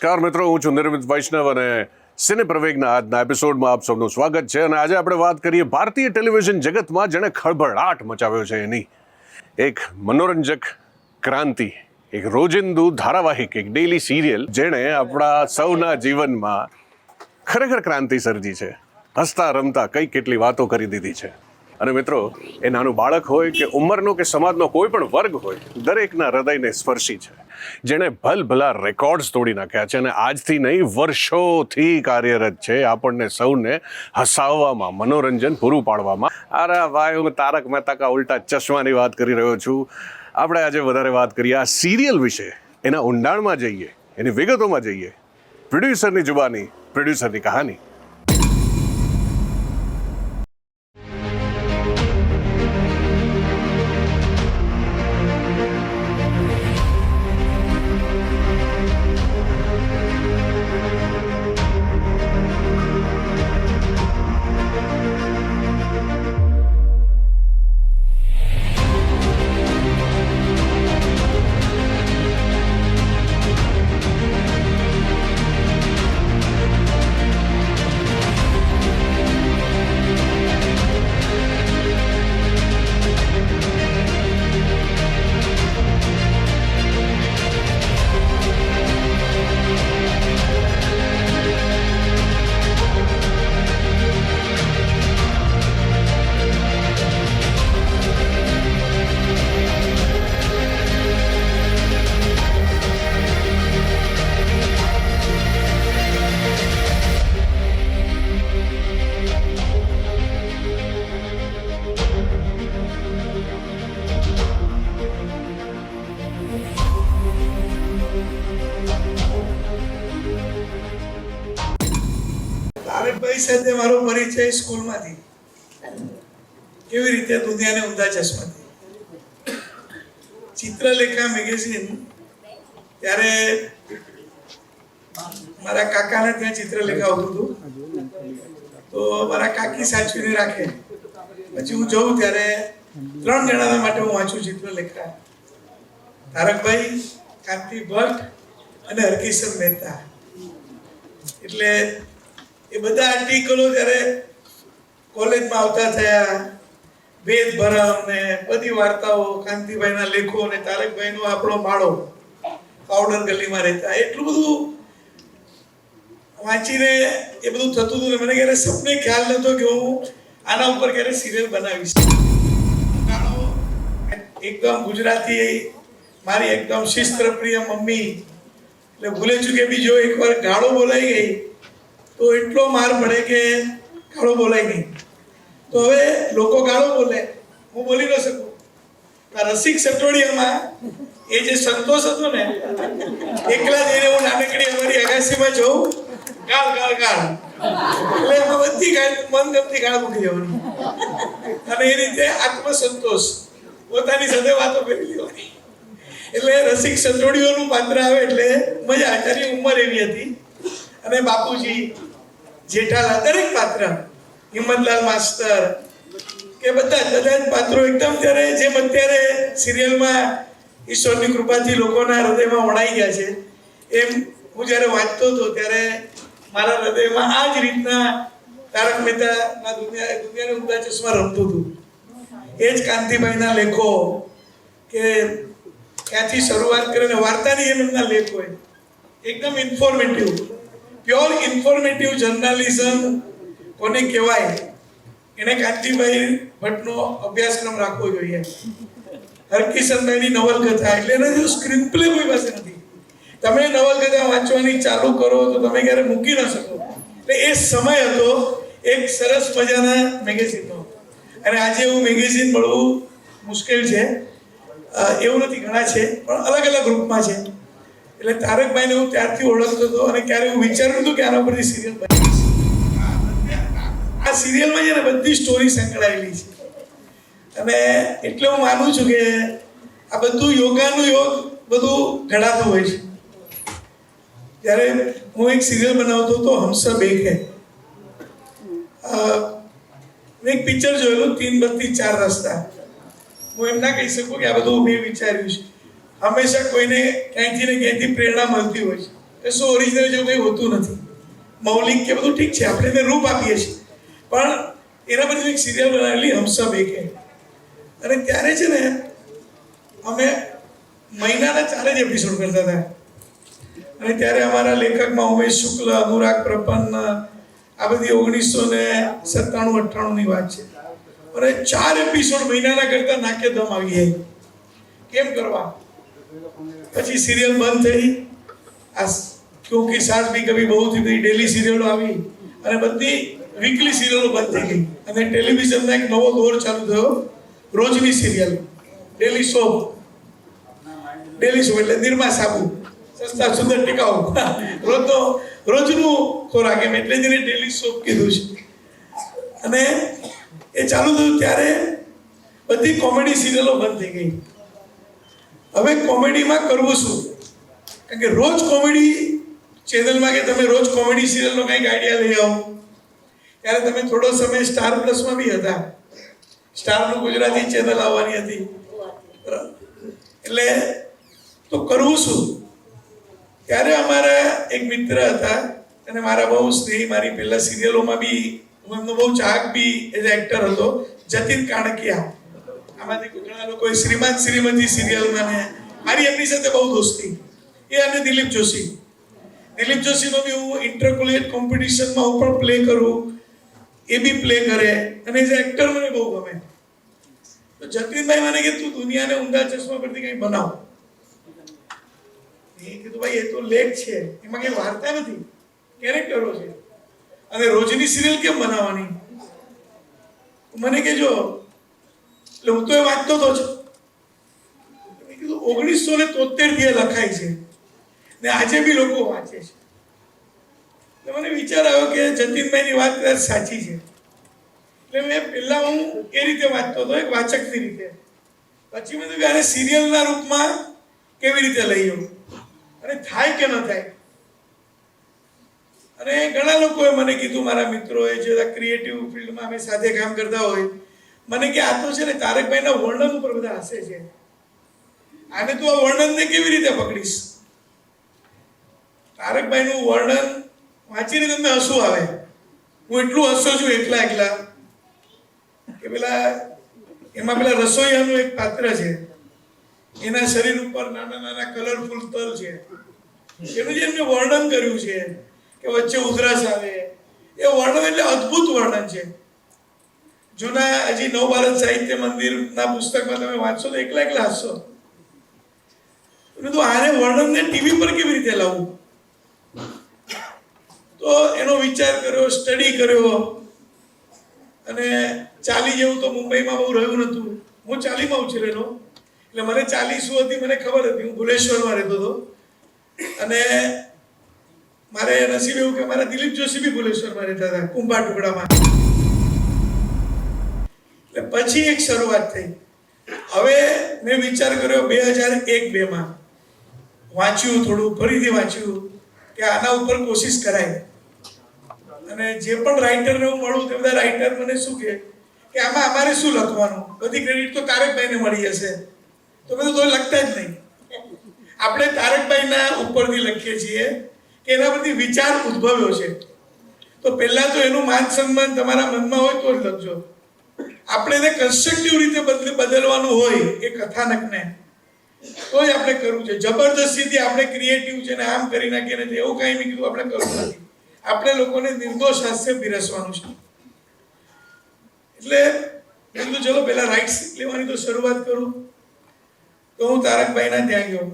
નમસ્કાર મિત્રો, હું છું નિર્મિત વૈષ્ણવ અને સિને પ્રવેગના આજના એપિસોડમાં આપ સૌનું સ્વાગત છે. અને આજે આપણે વાત કરીએ ભારતીય ટેલિવિઝન જગતમાં જેણે ખળભળાટ મચાવ્યો છે એની એક મનોરંજક ક્રાંતિ, એક રોજિંદુ ધારાવાહિક, એક ડેલી સિરિયલ જેણે આપણા સૌના જીવનમાં ખરેખર ક્રાંતિ સર્જી છે. હસતા રમતા કઈ કેટલી વાતો કરી દીધી છે. અને મિત્રો, એ નાનું બાળક હોય કે ઉંમરનો કે સમાજનો કોઈ પણ વર્ગ હોય, દરેકના હૃદયને સ્પર્શી છે. જેણે ભલભલા રેકોર્ડ્સ તોડી નાખ્યા છે અને આજથી નહીં વર્ષોથી કાર્યરત છે આપણને સૌને હસાવવામાં, મનોરંજન પૂરું પાડવામાં. અરે ભાઈ, હું તારક મહેતા કા ઉલ્ટા ચશ્માની વાત કરી રહ્યો છું. આપણે આજે વધારે વાત કરીએ આ સિરિયલ વિશે, એના ઊંડાણમાં જઈએ, એની વિગતોમાં જઈએ. પ્રોડ્યુસરની જુબાની, પ્રોડ્યુસરની કહાની. તારકભાઈ સાથે મારો પરિચય સ્કૂલમાંથી, કેવી રીતે દુનિયાને ઊંધા ચશ્માથી. ચિત્રલેખા મેગેઝિન ત્યારે મારા કાકાને ત્યાં ચિત્રલેખા આવતું હતું, તો મારા કાકી સાચવીને રાખે. પછી હું જઉં ત્યારે 3 જણાના માટે હું વાંચું ચિત્રલેખા. તારકભાઈ, કાંતિ ભટ્ટ અને હરકિશન મહેતા. એટલે એ બધા આર્ટિકલો ત્યારે કોલેજમાં આવતા થયા. વેદ ભરમ ને બધી વાર્તાઓ, કાંતિભાઈના લેખો ને તારકભાઈનો આપણો માળો પાવડર ગલીમાં રહેતા. એટલું બધું વાંચીને એ બધું થતું હતું. મને ક્યારે સપને ખ્યાલ નહોતો કે હું આના ઉપર ક્યારે સિરિયલ બનાવીશ. એકદમ ગુજરાતી, મારી એકદમ શિસ્તપ્રિય મમ્મી, એટલે ભૂલે ચૂકે બીજો એકવાર ગાળો બોલાઈ ગઈ તો એટલો માર પડે કે ગાળો બોલાય નહીં. તો હવે લોકો ગાળો બોલે, હું બોલી ન શકું. રસિક સટોડિયામાં એ જે સંતોષ હતો ને, એકલા જઈને હું નાનકડી અમારી અગાસીમાં જઉં, ગાળ ગાળ ગાળ, એટલે એમાં બધી ગાળ, મનગમતી ગાળ મૂકી જવાની. અને એ રીતે આત્મસંતોષ, પોતાની સાથે વાતો કરી લેવાની. એટલે રસિક સટોડિયાનું પાત્ર આવે એટલે મજા. તારી ઉંમર એવી હતી. અને બાપુજી, જેઠાલાલ, દરેક પાત્ર, હિંમતલાલ માસ્તર કે બધા જ પાત્રો એકદમ ત્યારે જેમ અત્યારે સિરિયલમાં ઈશ્વરની કૃપાથી લોકોના હૃદયમાં વણાઈ ગયા છે, એમ હું જ્યારે વાંચતો હતો ત્યારે મારા હૃદયમાં આ જ રીતના તારક મહેતાના દુનિયાને ઊંધા ચશ્મા રમતું હતું. એ જ કાંતિભાઈના લેખો, કે ક્યાંથી શરૂઆત કરીને વાર્તાની એમ એમના લેખ હોય, એકદમ ઇન્ફોર્મેટિવ, પ્યોર ઇન્ફોર્મેટિવ જર્નાલિઝમ કોને કહેવાય, એને કાંતિભાઈ ભટ્ટનો અભ્યાસક્રમ રાખવો જોઈએ. હરકિશનભાઈની નવલકથા, એટલે એને જો સ્ક્રીન પ્લે કોઈ પાસે નથી. તમે નવલકથા વાંચવાની ચાલુ કરો તો તમે ક્યારે મૂકી ન શકો. એટલે એ સમય હતો એક સરસ મજાના મેગેઝિનનો. અને આજે એવું મેગેઝિન મળવું મુશ્કેલ છે. એવું નથી, ઘણા છે પણ અલગ અલગ ગ્રુપમાં છે. એટલે તારકભાઈને હું ત્યારથી ઓળખતો હતો અને ક્યારે હું વિચાર્યું હતું કે આના પરથી સિરિયલ બનીશ. આ સિરિયલમાં છે ને બધી સ્ટોરી સંકળાયેલી છે. અને એટલે હું માનું છું કે આ બધું યોગાનું યોગ બધું ઘડાતું હોય છે. જ્યારે હું એક સિરિયલ બનાવતો હતો, હમસબ એક હે, મેં એક પિક્ચર જોયેલું 3 બત્તી 4 રસ્તા. હું એમ ના કહી શકું કે આ બધું મેં વિચાર્યું છે. હંમેશા કોઈને ક્યાંયથી ને ક્યાંયથી પ્રેરણા મળતી હોય છે. કશું ઓરિજિનલ જેવું કંઈ હોતું નથી. મૌલિક કે બધું ઠીક છે, આપણે એને રૂપ આપીએ છીએ, પણ એના પછી એક સિરિયલ બનાવેલી હમસબ એકે, અને ત્યારે છે ને અમે મહિનાના 4 જ એપિસોડ કરતા હતા. અને ત્યારે અમારા લેખકમાં ઉમેશ શુક્લ, અનુરાગ પ્રપન્ન, આ બધી 1997-98 ની વાત છે. અને 4 એપિસોડ મહિનાના કરતા નાકે દમ આવી જાય. કેમ કરવા? પછી સિરિયલ બંધ થઈ. આ ક્યોંકિ સાસ ભી કભી બહુ થી બધી ડેલી સિરિયલો આવી અને બધી વીકલી સિરિયલો બંધ થઈ ગઈ. અને ટેલિવિઝનમાં એક નવો દોર ચાલુ થયો, રોજની serial, daily soap. Daily soap એટલે નિરમા સાબુ, સસ્તા સુંદર ટીકાઉ, રોજનું ખોરાક, એમ એટલે જ એને ડેલી સોપ કીધું છે. અને એ ચાલુ થયું ત્યારે બધી કોમેડી સિરિયલો બંધ થઈ ગઈ. હવે કોમેડીમાં કરવું શું? કારણ કે રોજ કોમેડી ચેનલમાં કે તમે રોજ કોમેડી સિરિયલનો કંઈક આઈડિયા લઈ આવો. ત્યારે તમે થોડો સમય સ્ટાર પ્લસમાં બી હતા. સ્ટારનું ગુજરાતી ચેનલ આવવાની હતી. એટલે તો કરવું શું? ત્યારે અમારા એક મિત્ર હતા અને મારા બહુ સ્નેહી, મારી પહેલા સિરિયલોમાં બી હું એમનો બહુ ચાહક બી એઝ એક્ટર હતો, જતીન કાણકિયા. આમાંથી ઘણા લોકોએ શ્રીમાન શ્રીમતી સિરિયલમાં ને મારી એમની સાથે બહુ દોસ્તી. એ અને દિલીપ જોશીનો બી હું ઇન્ટર કોલેજ કોમ્પિટિશનમાં હું પણ પ્લે કરું, એ બી પ્લે કરે, અને એઝ એક્ટર મને બહુ ગમે. તો જતીનભાઈ મને કે તું દુનિયાને ઊંધા ચશ્મા પરથી કંઈ બનાવ. મેં કીધું ભાઈ એ તો લેખ છે, એમાં કઈ વાર્તા નથી, કેરેક્ટરો છે, અને રોજની સિરિયલ કેમ બનાવવાની? મને કહેજો. એટલે હું તો એ વાંચતો હતો જ. મેં કીધું 1973 થી લખાય છે ને આજે બી લોકો વાંચે છે. એટલે મને વિચાર આવ્યો કે જતીનભાઈની વાત કદાચ સાચી છે. એટલે મેં પહેલા હું એ રીતે વાંચતો હતો, એક વાચકની રીતે. પછી મેં કીધું આને સિરિયલના રૂપમાં કેવી રીતે લઈ આવું અને થાય કે ન થાય. અને ઘણા લોકોએ મને કીધું, મારા મિત્રોએ, જે ક્રિએટિવ ફિલ્ડમાં અમે સાથે કામ કરતા હોય, મને કે આ તો છે ને તારકભાઈના વર્ણન ઉપર બધા હસે છે, આને તું આ વર્ણનને કેવી રીતે પકડીશ? તારકભાઈનું વર્ણન વાંચીને તમને હસવું આવે. હું એટલું હસો છું એકલા કે એમાં પેલા રસોઈયાનું એક પાત્ર છે, એના શરીર ઉપર નાના નાના કલરફુલ તલ છે. એનું જે એમને વર્ણન કર્યું છે કે વચ્ચે ઉધરસ આવે, એ વર્ણન એટલે અદ્ભુત વર્ણન છે. જૂના હજી નવભારત સાહિત્ય મંદિરના પુસ્તકમાં તમે વાંચશો તો એકલા હસશો. તો આને વર્ણનને ટીવી પર કેવી રીતે લાવવું? તો એનો વિચાર કર્યો, સ્ટડી કર્યો. અને ચાલી જેવું તો મુંબઈમાં બહુ રહ્યું નહોતું. હું ચાલીમાં ઉછરેલો, એટલે મને ચાલી શું હતી મને ખબર હતી. હું ભુલેશ્વરમાં રહેતો હતો, અને મારે નસીબ એવું કે મારા દિલીપ જોશી બી ભુલેશ્વરમાં રહેતા હતા, કુંભા ટુકડામાં. એટલે પછી એક શરૂઆત થઈ. હવે મેં વિચાર કર્યો 2001-2માં વાંચ્યું, થોડું ફરીથી વાંચ્યું કે આના ઉપર કોશિશ કરાય. અને જે પણ રાઇટરને હું મળું તે બધા રાઇટર મને શું કે આમાં અમારે શું લખવાનું, બધી ક્રેડિટ તો તારકભાઈને મળી હશે. તો બધું તો લખતા જ નહીં. આપણે તારકભાઈના ઉપરથી લખીએ છીએ કે એના પરથી વિચાર ઉદ્ભવ્યો છે. તો પહેલા તો એનું માન સન્માન તમારા મનમાં હોય તો જ લખજો. આપણે એને કન્સ્ટ્રક્ટિવ રીતે બદલવાનું હોય એ કથાનકને, તો જ આપણે કરવું છે. જબરદસ્તીથી આપણે ક્રિએટિવ છે ને આમ કરી નાખીએ ને એવું કાંઈ મેં કીધું આપણે કરવું નથી. આપણે લોકોને નિર્દોષ હાસ્ય પીરસવાનું છે. એટલે મેં કીધું ચલો પહેલા રાઇટ્સ લેવાની તો શરૂઆત કરું. તો હું તારકભાઈના ત્યાં ગયો.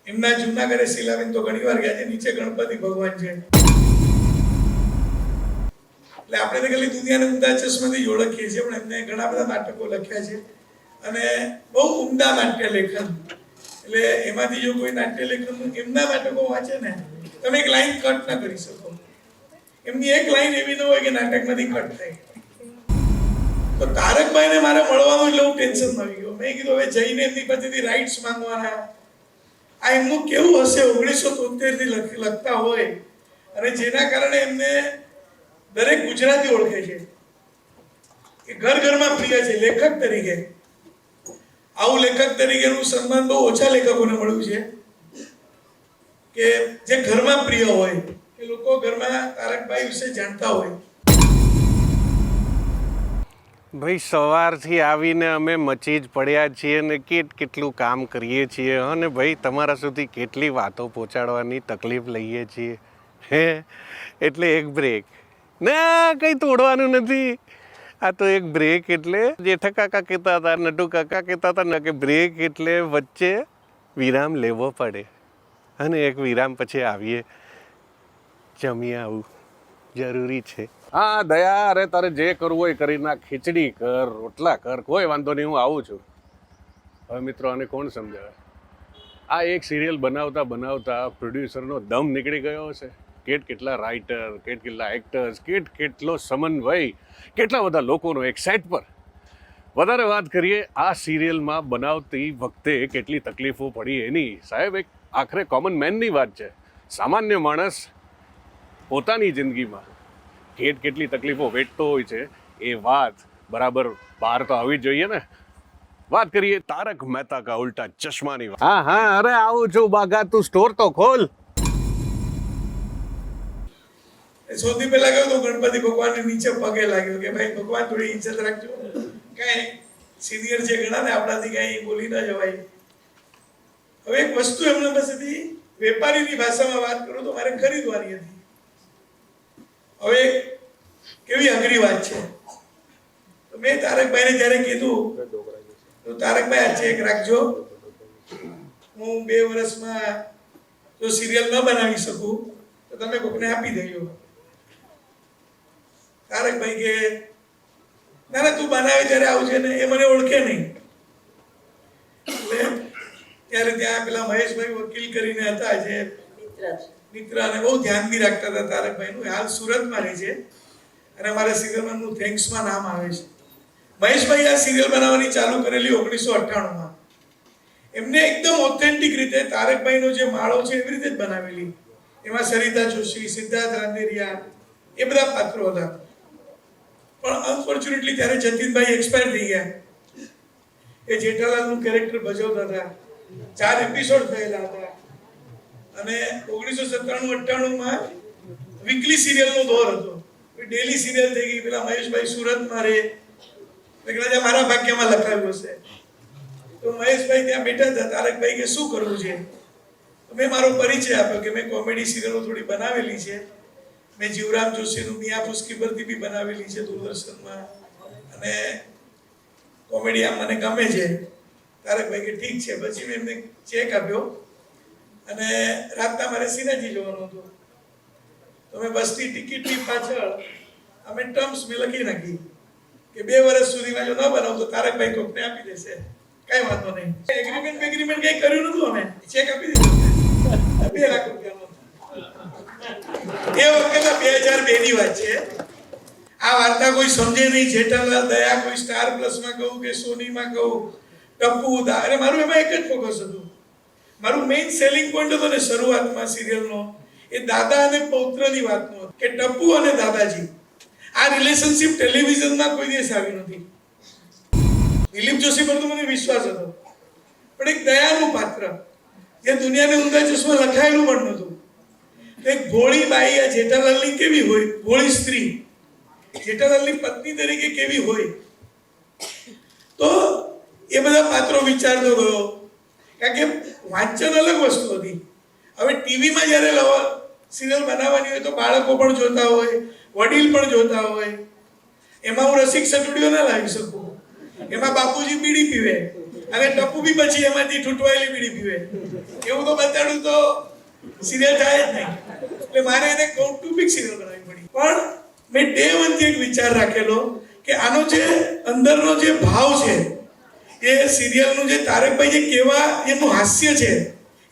એમના જૂના ઘરે શિલાબેન તો ઘણી વાર ગયા છે, નીચે ગણપતિ ભગવાન છે. એટલે આપણે તો ખાલી દુનિયાને ઊંધા ચશ્માથી જ ઓળખીએ છીએ, પણ એમને ઘણા બધા નાટકો લખ્યા છે અને બહુ ઉમદા નાટ્ય લેખન. એટલે એમાંથી જો કોઈ નાટ્ય લેખન એમના નાટકો વાંચે ને, તમે એક લાઈન કટ ના કરી શકો. એમની એક લાઈન એવી ન હોય કે નાટકમાંથી કટ થાય. તો તારકભાઈને મારે મળવાનું એટલે હું ટેન્શનમાં આવી ગયો. મેં કીધું હવે જઈને એમની પાસેથી રાઇટ્સ માંગવાના. આ એમનું કેવું હશે 1973 થી લખતા હોય, અને જેના કારણે એમને દરેક ગુજરાતી ઓળખે છે, એ ઘર ઘરમાં પ્રિય છે લેખક તરીકે. આવું લેખક તરીકેનું સન્માન બહુ ઓછા લેખકોને મળ્યું છે. કે જે ઘરમાં પ્રિય હોય, કે લોકો ઘરમાં તારકભાઈ વિશે જાણતા હોય. ભાઈ સવારથી આવીને અમે મચી જ પડ્યા છીએ ને કેટલું કામ કરીએ છીએ અને ભાઈ તમારા સુધી કેટલી વાતો પહોંચાડવાની તકલીફ લઈએ છીએ હે એટલે એક બ્રેક ના કંઈ તોડવાનું નથી. આ તો એક બ્રેક એટલે જેઠા કાકા કહેતા હતા, નટુ કાકા કહેતા હતા ને કે બ્રેક એટલે વચ્ચે વિરામ લેવો પડે અને એક વિરામ પછી આવીએ જમી આવું જરૂરી છે. હા દયા, અરે તારે જે કરવું હોય કરી નાખ, ખીચડી કર, રોટલા કર, કોઈ વાંધો નહીં, હું આવું છું. હવે મિત્રો આને કોણ સમજાવે? આ એક સિરિયલ બનાવતા બનાવતા પ્રોડ્યુસરનો દમ નીકળી ગયો છે. કેટલા રાઇટર, કેટલા એક્ટર્સ, કેટલો સમન્વય, કેટલા બધા લોકોનો એક સેટ પર. વધારે વાત કરીએ આ સિરિયલમાં બનાવતી વખતે કેટલી તકલીફો પડી એની. સાહેબ એક આખરે કોમન મેનની વાત છે. સામાન્ય માણસ પોતાની જિંદગીમાં કેટલી તકલીફો વેઠતો હોય છે એ વાત બરાબર બહાર તો આવવી જ જોઈએ ને. વાત કરીએ તારક મહેતા કા ઉલ્ટા ચશ્માની વાત. હા અરે આવું છું બાગા, તું સ્ટોર તો ખોલ. સૌથી પહેલા કહ્યું તો ગણપતિ ભગવાનને નીચે પગે લાગ્યો કે ભાઈ ભગવાન થોડી ઇજ્જત રાખજો, કાંઈ સિનિયર છે ઘણા ને, આપણાથી કાંઈ બોલી ન જવાય. હવે એક વસ્તુ એમને પાસેથી વેપારીની ભાષામાં વાત કરું તો મારે ખરીદવાની હતી. હવે કેવી અઘરી વાત છે. તો મેં તારકભાઈને જ્યારે કીધું તો તારકભાઈ આ ચેક રાખજો, હું 2 વર્ષમાં જો સિરિયલ ન બનાવી શકું તો તમે કોકને આપી દેજો. તારકભાઈ કે ના તું બનાવે ત્યારે આવજે ને, એ મને ઓળખે નહીં. એટલે ત્યારે ત્યાં પેલા મહેશભાઈ વકીલ કરીને હતા જે મિત્રાને બહુ ધ્યાન બી રાખતા હતા તારકભાઈનું. હાલ સુરતમાં રહે છે અને અમારા સિરિયલમાં થેન્ક્સમાં નામ આવે છે. મહેશભાઈ આ સિરિયલ બનાવવાની ચાલુ કરેલી 1998માં. એમને એકદમ ઓથેન્ટિક રીતે તારકભાઈનો જે માળો છે એવી રીતે જ બનાવેલી. એમાં સરિતા જોશી, સિદ્ધાર્થ રાંદેરિયા એ બધા પાત્રો હતા. પણ અનફોર્ચ્યુનેટલી ત્યારે જતીનભાઈ એક્સપાયર થઈ ગયા. એ જેઠાલાલનું કેરેક્ટર ભજવતા હતા. 4 એપિસોડ થયેલા હતા અને 1997-98માં વીકલી સિરિયલનો દોર હતો. ડેલી સિરિયલ થઈ ગઈ. પેલા મહેશભાઈ સુરતમાં રહે, કદાચ મારા ભાગ્યમાં લખાયું હશે. તો મહેશભાઈ ત્યાં બેઠા હતા. તારકભાઈ કે શું કરવું છે? મેં મારો પરિચય આપ્યો કે મેં કોમેડી સિરિયલો થોડી બનાવેલી છે. મેં જીવરામ જોશીનું મિયા ફુસકી પરથી બી બનાવેલી છે દૂરદર્શનમાં, અને કોમેડી આમ મને ગમે છે. તારકભાઈ કે ઠીક છે. પછી મેં એમને ચેક આપ્યો અને રાતના મારે સિનેજી જોવાનું હતું. તો મેં બસની ટિકિટની પાછળ અમે ટર્મ્સ મેં લખી નાખી કે 2 વર્ષ સુધીમાં જો ન બનાવું તો તારકભાઈ કોકને આપી દેશે. કાંઈ વાંધો નહીં. એગ્રીમેન્ટ કંઈ કર્યું નતું. અમે ચેક આપી દીધો 2 લાખ રૂપિયાનો. એ વખતે 2002ની વાત છે. આ વાર્તા કોઈ સમજે નહીં. જેઠાલાલ, દયા, કોઈ સ્ટાર પ્લસમાં કહું કે સોનીમાં કહું, ટપ્પુ, અરે મારું એમાં એક જ ફોકસ હતું. મારું મેઇન સેલિંગ પોઈન્ટ હતો ને શરૂઆતમાં સિરિયલનો એ દાદા અને પૌત્રની વાતનો હતો કે ટપ્પુ અને દાદાજી આ રિલેશનશિપ ટેલિવિઝનમાં કોઈ દિવસ આવી નથી. દિલીપ જોશી પર તો મને વિશ્વાસ હતો, પણ એક દયાનું પાત્ર જે દુનિયાને ઊંધા ચશ્મા લખાયેલું પણ નહોતું. એક ભોળી બાઈ આ જેઠાલાલની કેવી હોય, ભોળી સ્ત્રી જેઠાલાલની પત્ની તરીકે કેવી હોય, તો એ બધા પાત્રો વિચારતો ગયો. કારણ કે વાંચન અલગ વસ્તુ હતી. હવે ટીવીમાં જ્યારે સિરિયલ બનાવવાની હોય તો બાળકો પણ જોતા હોય, વડીલ પણ જોતા હોય. એમાં હું રસિક સટુડીઓ ના લાવી શકું. એમાં બાપુજી બીડી પીવે અને ટપ્પુ બી પછી એમાંથી ઠૂંઠવાયેલી બીડી પીવે. એવું તો બતાડું તો સિરિયલ થાય જ નહીં. એટલે મારે એને કૌટુંબિક સિરિયલ બનાવવી પડી. પણ મેં ડે 1થી એક વિચાર રાખેલો કે આનો જે અંદરનો જે ભાવ છે, એ સિરિયલનું જે તારકભાઈ જે કેવા એનું હાસ્ય છે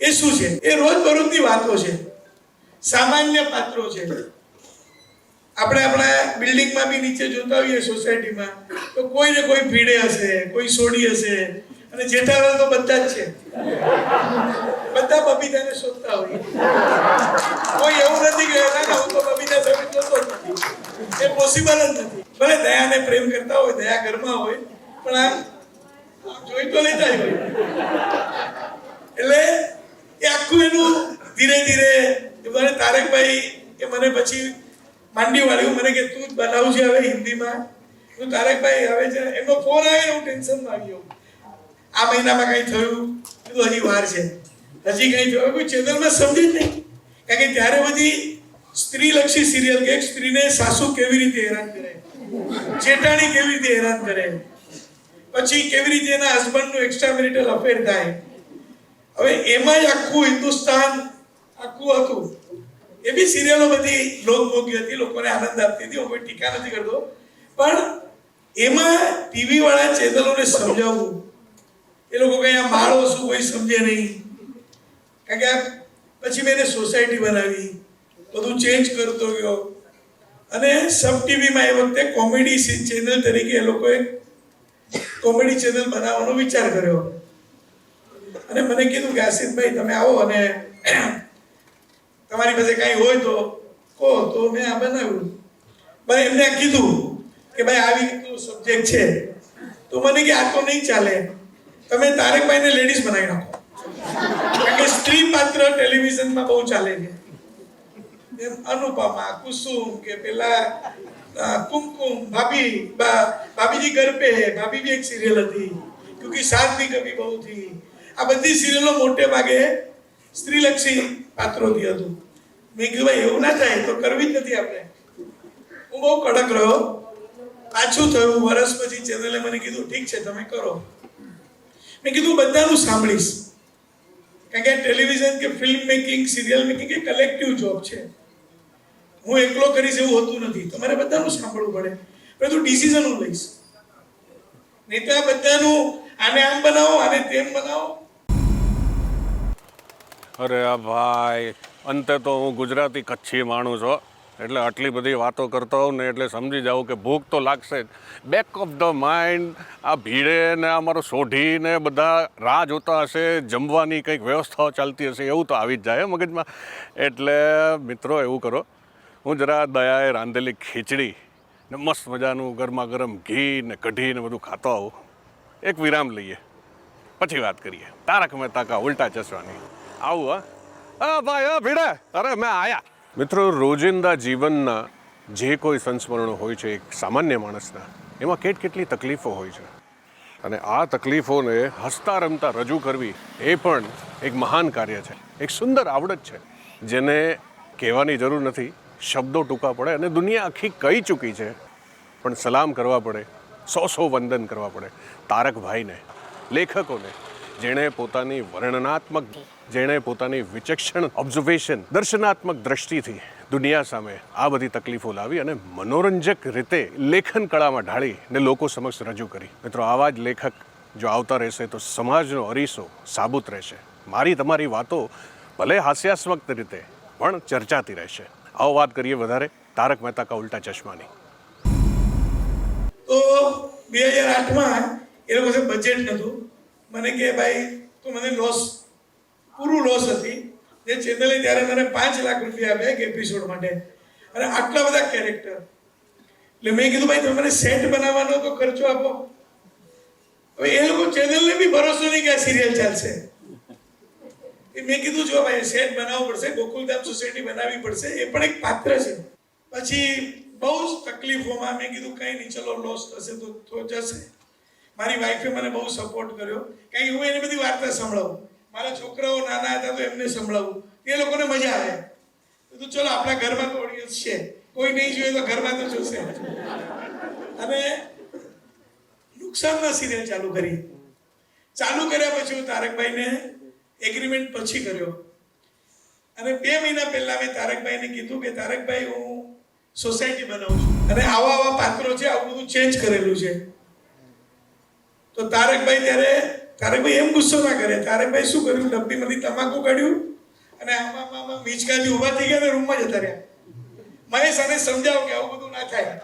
એ શું છે? એ રોજબરોજની વાતો છે, સામાન્ય પાત્રો છે. આપણે આપણા બિલ્ડિંગમાં બી નીચે જોતા હોઈએ સોસાયટીમાં તો કોઈ ને કોઈ ભીડે હશે, કોઈ સોડી હશે, અને જેઠાલાલ તો બધા જ છે. બધા બબીતાને શોધતા હોય. કોઈ એવું નથી કે ના હું તો બબીતા સામે જોતો જ નથી. એ પોસિબલ જ નથી. ભલે દયાને પ્રેમ કરતા હોય, દયા ઘરમાં હોય, પણ આમ જોઈ તો લેતા જ હોય. એટલે એ આખું એનું ધીરે ધીરે એ મને તારકભાઈ એ મને પછી માંડી વાળ્યું, મને કે તું જ બનાવજે હવે હિન્દીમાં. તો તારકભાઈ હવે છે એમનો ફોન આવે ને હું ટેન્શનમાં આવી ગયો. આ મહિનામાં કંઈ થયું? કીધું હજી વાર છે, હજી કંઈ થયું? કોઈ ચેનલમાં સમજી જ નહીં. કારણ કે ત્યારે બધી સ્ત્રીલક્ષી સિરિયલ કે એક સ્ત્રીને સાસુ કેવી રીતે હેરાન કરે, જેઠાણી કેવી રીતે હેરાન કરે, પછી કેવી રીતે એના હસબન્ડનું એક્સ્ટ્રા મેરિટલ અફેર થાય. હવે એમાં જ આખું હિન્દુસ્તાન આખું હતું. એ બી સિરિયલો બધી લોકભોગી હતી, લોકોને આનંદ આપતી હતી, હું કોઈ ટીકા નથી કરતો, પણ એમાં ટીવી વાળા ચેનલોને સમજાવવું, એ લોકો કઈ આ માળો શું કોઈ સમજે નહીં. કારણ કે પછી મેં એને સોસાયટી બનાવી, બધું ચેન્જ કરતો ગયો, અને સબ ટીવીમાં એ વખતે કોમેડી ચેનલ તરીકે એ લોકોએ કોમેડી ચેનલ બનાવવાનો વિચાર કર્યો. અને મને કીધું કે આશિષભાઈ તમે આવો અને તમારી પાસે કાંઈ હોય તો કહો. તો મેં આ બનાવ્યું. ભાઈ એમને કીધું કે ભાઈ આવી રીતનું સબ્જેક્ટ છે, તો મને કે આ તો નહીં ચાલે, તમે તારકભાઈને લેડીઝ બનાવી નાખો. કારણ કે સ્ત્રી પાત્ર ટેલિવિઝનમાં બહુ ચાલે છે. એમ અનુપમા, કુસુમ કે પેલા કુમકુમ, ભાભીજી ઘર પે હે, ભાભી બી એક સિરિયલ હતી, ક્યોંકि સાસ ભી કભી બહુ થી. આ બધી સિરિયલો મોટે ભાગે સ્ત્રીલક્ષી પાત્રોથી હતું. મેં કીધું ભાઈ એવું ના થાય તો કરવી જ નથી આપણે. હું બહુ કડક રહ્યો. પાછું થયું વર્ષ પછી ચેનલે મને કીધું ઠીક છે તમે કરો. મેં કીધું બધાનું સાંભળીશ, કારણ કે ટેલિવિઝન કે ફિલ્મ મેકિંગ, સિરિયલ મેકિંગ એ કલેક્ટિવ જોબ છે. હું એકલો કરીશ એવું હોતું નથી, તમારે બધાનું સાંભળવું પડે. પરંતુ ડિસિઝન હું લઈશ, નહીં તો આ બધાનું આને આમ બનાવો, આને તેમ બનાવો. અરે આ ભાઈ, અંતે તો હું ગુજરાતી કચ્છી માણું છું, એટલે આટલી બધી વાતો કરતો હોઉં ને એટલે સમજી જાઉં કે ભૂખ તો લાગશે જ. બેક ઓફ ધ માઇન્ડ આ ભીડે ને અમારો સોઢીને બધા રાહ જોતા હશે, જમવાની કંઈક વ્યવસ્થાઓ ચાલતી હશે, એવું તો આવી જ જાય મગજમાં. એટલે મિત્રો એવું કરો, હું જરા દયાએ રાંધેલી ખીચડી ને મસ્ત મજાનું ગરમા ગરમ ઘી ને કઢી ને બધું ખાતો આવું. એક વિરામ લઈએ, પછી વાત કરીએ તારક મહેતા કા ઉલ્ટા ચશ્માની. આવું હા ભાઈ, હા ભીડે, અરે મેં આયા. મિત્રો, રોજિંદા જીવનના જે કોઈ સંસ્મરણો હોય છે એક સામાન્ય માણસના, એમાં કેટલી તકલીફો હોય છે, અને આ તકલીફોને હસતા રમતા રજૂ કરવી એ પણ એક મહાન કાર્ય છે, એક સુંદર આવડત છે, જેને કહેવાની જરૂર નથી. શબ્દો ટૂંકા પડે અને દુનિયા આખી કહી ચૂકી છે, પણ સલામ કરવા પડે, સો વંદન કરવા પડે તારકભાઈને, લેખકોને, જેણે પોતાની વર્ણનાત્મક, જેણે પોતાની વિચક્ષણ ઓબ્ઝર્વેશન, દર્શનાત્મક દ્રષ્ટિથી દુનિયા સામે આ બધી તકલીફો લાવી અને મનોરંજક રીતે લેખન કળામાં ઢાળી ને લોકો સમક્ષ રજૂ કરી. મિત્રો, આવા જ લેખક જો આવતા રહેશે તો સમાજનો અરીસો સાબુત રહેશે. મારી તમારી વાતો ભલે હાસ્યાસ્પદ રીતે પણ ચર્ચાતી રહેશે. આવો વાત કરીએ વધારે તારક મહેતા કા ઉલ્ટા ચશ્માની. તો 2008માં એ લોકો પાસે બજેટ નહોતું. મને કે ભાઈ તો મને પૂરું લોસ હતી. જે ચેનલે ત્યારે મને 5 લાખ રૂપિયા આપ્યા એક એપિસોડ માટે, અને આટલા બધા કેરેક્ટર. એટલે મેં કીધું ભાઈ તમે મને સેટ બનાવવાનો તો ખર્ચો આપો. હવે એ લોકો ચેનલને બી ભરોસો નહીં કે આ સિરિયલ ચાલશે. મેં કીધું જો ભાઈ સેટ બનાવવું પડશે, ગોકુલધામ સોસાયટી બનાવવી પડશે, એ પણ એક પાત્ર છે. પછી બહુ જ તકલીફોમાં મેં કીધું કંઈ નહીં, ચલો લોસ થશે તો જશે. મારી વાઈફે મને બહુ સપોર્ટ કર્યો, કારણ કે હું એને બધી વાર્તા સંભળાવું. મારા છોકરાઓ નાના હતા તો એમને સંભળાવું, એ લોકોને મજા આવે. તો ચલો આપણા ઘરમાં તો ઓડિયન્સ છે, કોઈ નહીં જોઈએ તો ઘરમાં તો જોશે. અને નુકસાનના સિરિયલ ચાલુ કર્યા પછી હું તારકભાઈને એગ્રીમેન્ટ પછી કર્યો. અને 2 મહિના પહેલા મેં તારકભાઈને કીધું કે તારકભાઈ હું સોસાયટી બનાવું છું અને આવા પાત્રો છે, આવું બધું ચેન્જ કરેલું છે. તો તારકભાઈ એમ ગુસ્સો ના કરે. તારકભાઈ શું કર્યું, ડબ્બીમાંથી તમાકુ કાઢ્યું અને આમાં મીચકાથી ઊભા થઈ ગયા અને રૂમમાં જતા રહ્યા. મહેશ આને સમજાવો કે આવું બધું ના થાય.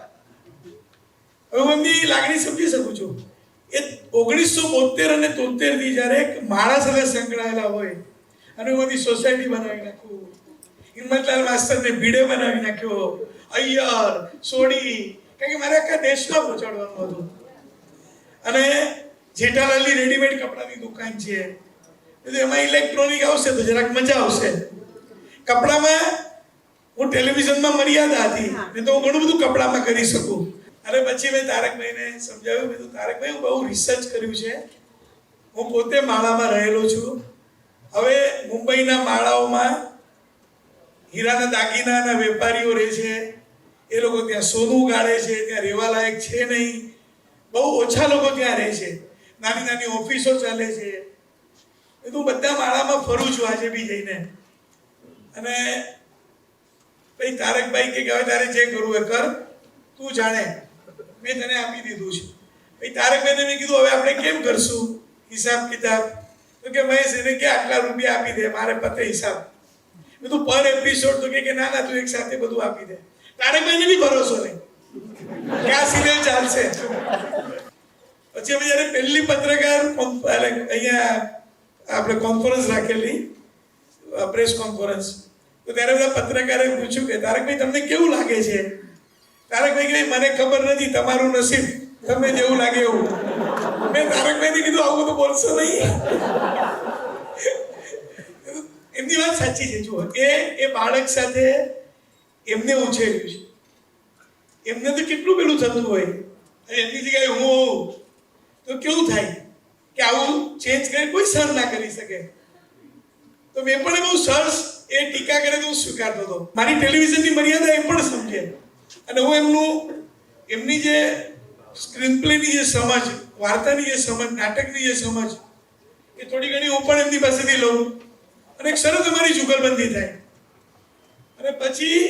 હવે હું એમની લાગણી સમજી શકું છું. એ 1972 અને 73 થી જ્યારે એક માણસ સાથે સંકળાયેલા હોય અને હું બધી સોસાયટી બનાવી નાખું, હિંમતલાલ માસ્તરને ભીડે બનાવી નાખ્યો, અય્યર, સોડી, કારણ કે મારે આખા દેશમાં પહોંચાડવાનું હતું. અને જેઠાલાલની રેડીમેડ કપડાની દુકાન છે, એમાં ઇલેક્ટ્રોનિક આવશે તો જરાક મજા આવશે. કપડામાં હું ટેલિવિઝનમાં મર્યાદા હતી નહીં તો હું ઘણું બધું કપડામાં કરી શકું. અને પછી મેં તારકભાઈને સમજાવ્યું, કીધું તારકભાઈ હું બહુ રિસર્ચ કર્યું છે, હું પોતે માળામાં રહેલો છું. હવે મુંબઈના માળાઓમાં હીરાના દાગીનાના વેપારીઓ રહે છે, એ લોકો ત્યાં સોનું ગાળે છે, ત્યાં રહેવા લાયક છે નહીં, બહુ ઓછા લોકો ત્યાં રહે છે, નાની નાની ઓફિસો ચાલે છે. એ તો બધા માળામાં ફરું છું આજે બી જઈને. અને ભાઈ તારકભાઈ કે હવે તારે જે કરવું એ કર, તું જાણે, મેં તને આપી દીધું છે. ભાઈ તારકભાઈને મેં કીધું હવે આપણે કેમ કરશું હિસાબ કિતાબ? તો કે મહેશ એને કે આટલા રૂપિયા આપી દે, મારે પતે હિસાબ. મેં તું પર એપિસોડ તો કે ના ના તું એક સાથે બધું આપી દે. તારકભાઈને બી ભરોસો નહીં કે આ સિરિયલ ચાલશે. પછી અમે જયારે પહેલી પત્રકાર અહીંયા આપણે કોન્ફરન્સ રાખેલી, પ્રેસ કોન્ફરન્સ, તો ત્યારે બધા પત્રકારે પૂછ્યું કે તારકભાઈ તમને કેવું લાગે છે? તારકભાઈ કહે મને ખબર નથી, તમારું નસીબ, તમને જેવું લાગે એવું. મેં તારકભાઈને કીધું આવું બધું બોલશો નહીં. એમની વાત સાચી છે. જુઓ એ બાળક સાથે એમને ઉછેર્યું છે, એમને તો કેટલું પેલું થતું હોય, એમની જગ્યાએ હું હોઉં તો કેવું થાય કે આવું ચેન્જ કરી કોઈ સહન ના કરી શકે. તો મેં પણ બહુ સરસ એ ટીકા કરે તો હું સ્વીકારતો હતો. મારી ટેલિવિઝનની મર્યાદા એ પણ સમજે, અને હું એમની જે સ્ક્રીન પ્લેની જે સમજ, વાર્તાની જે સમજ, નાટકની જે સમજ, એ થોડી ઘણી હું પણ એમની પાસેથી લઉં અને એક સરસ અમારી જુગલબંધી થાય. અને પછી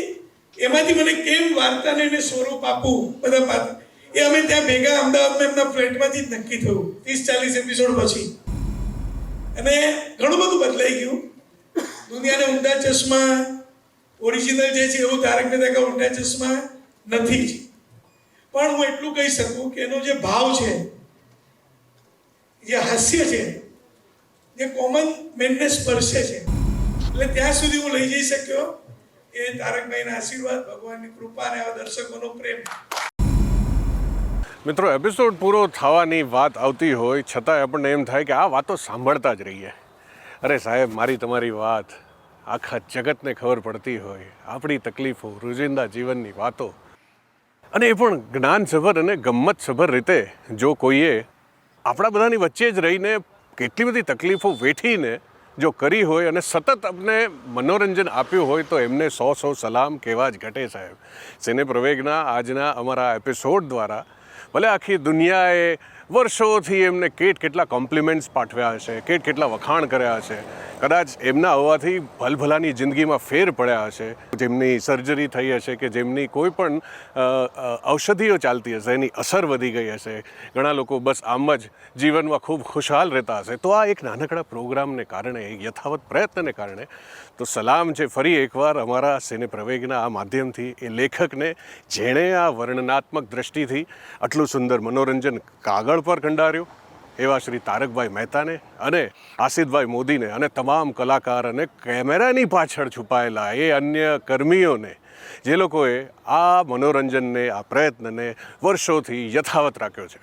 એમાંથી મને કેમ વાર્તાને એને સ્વરૂપ આપવું, બધા પાત્ર એ અમે ત્યાં ભેગા અમદાવાદમાં એમના ફ્લેટમાંથી જ નક્કી થયું 30-40 એપિસોડ પછી. અને ઘણું બધું બદલાઈ ગયું. દુનિયાને ઊંડા ચશ્મા ઓરિજિનલ જે છે એવું તારક મહેતા કા ઉલ્ટા ચશ્મા નથી જ. પણ હું એટલું કહી શકું કે એનો જે ભાવ છે, જે હાસ્ય છે, જે કોમન મેનને સ્પર્શે છે, એટલે ત્યાં સુધી હું લઈ જઈ શક્યો એ તારકભાઈના આશીર્વાદ, ભગવાનની કૃપા અને આવા દર્શકોનો પ્રેમ. મિત્રો, એપિસોડ પૂરો થવાની વાત આવતી હોય છતાંય આપણને એમ થાય કે આ વાતો સાંભળતા જ રહીએ. અરે સાહેબ, મારી તમારી વાત આખા જગતને ખબર પડતી હોય, આપણી તકલીફો, રોજિંદા જીવનની વાતો, અને એ પણ જ્ઞાનસભર અને ગમ્મતસભર રીતે જો કોઈએ આપણા બધાની વચ્ચે જ રહીને કેટલી બધી તકલીફો વેઠીને જો કરી હોય અને સતત આપણે મનોરંજન આપ્યું હોય તો એમને 100 સલામ કહેવા જ ઘટે સાહેબ. સિને પ્રવેગના આજના અમારા એપિસોડ દ્વારા ભલે આખી દુનિયાએ વર્ષોથી એમને કેટલા કોમ્પ્લિમેન્ટ્સ પાઠવ્યા હશે, કેટલા વખાણ કર્યા હશે, કદાચ એમના આવવાથી ભલભલાની જિંદગીમાં ફેર પડ્યા હશે, જેમની સર્જરી થઈ હશે કે જેમની કોઈ પણ ઔષધિઓ ચાલતી હશે એની અસર વધી ગઈ હશે, ઘણા લોકો બસ આમ જ જીવનમાં ખૂબ ખુશહાલ રહેતા હશે, તો આ એક નાનકડા પ્રોગ્રામને કારણે, એક યથાવત પ્રયત્નને કારણે તો સલામ છે ફરી એકવાર અમારા સિને પ્રવેગના આ માધ્યમથી એ લેખકને જેણે આ વર્ણનાત્મક દ્રષ્ટિથી આટલું સુંદર મનોરંજન કાગળ પર કંડાર્યું એવા શ્રી તારકભાઈ મહેતાને અને આસિફભાઈ મોદીને અને તમામ કલાકાર અને કેમેરાની પાછળ છુપાયેલા એ અન્ય કર્મીઓને જે લોકોએ આ મનોરંજનને, આ પ્રયત્નને વર્ષોથી યથાવત રાખ્યો છે.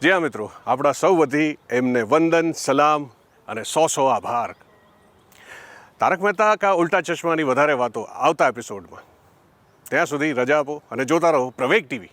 જી હા મિત્રો, આપણા સૌ વતી એમને વંદન, સલામ અને 100 આભાર. તારક મહેતા કા ઉલ્ટા ચશ્માની વધારે વાતો આવતા એપિસોડમાં. ત્યાં સુધી રજા આપો અને જોતા રહો પ્રવેગ ટીવી.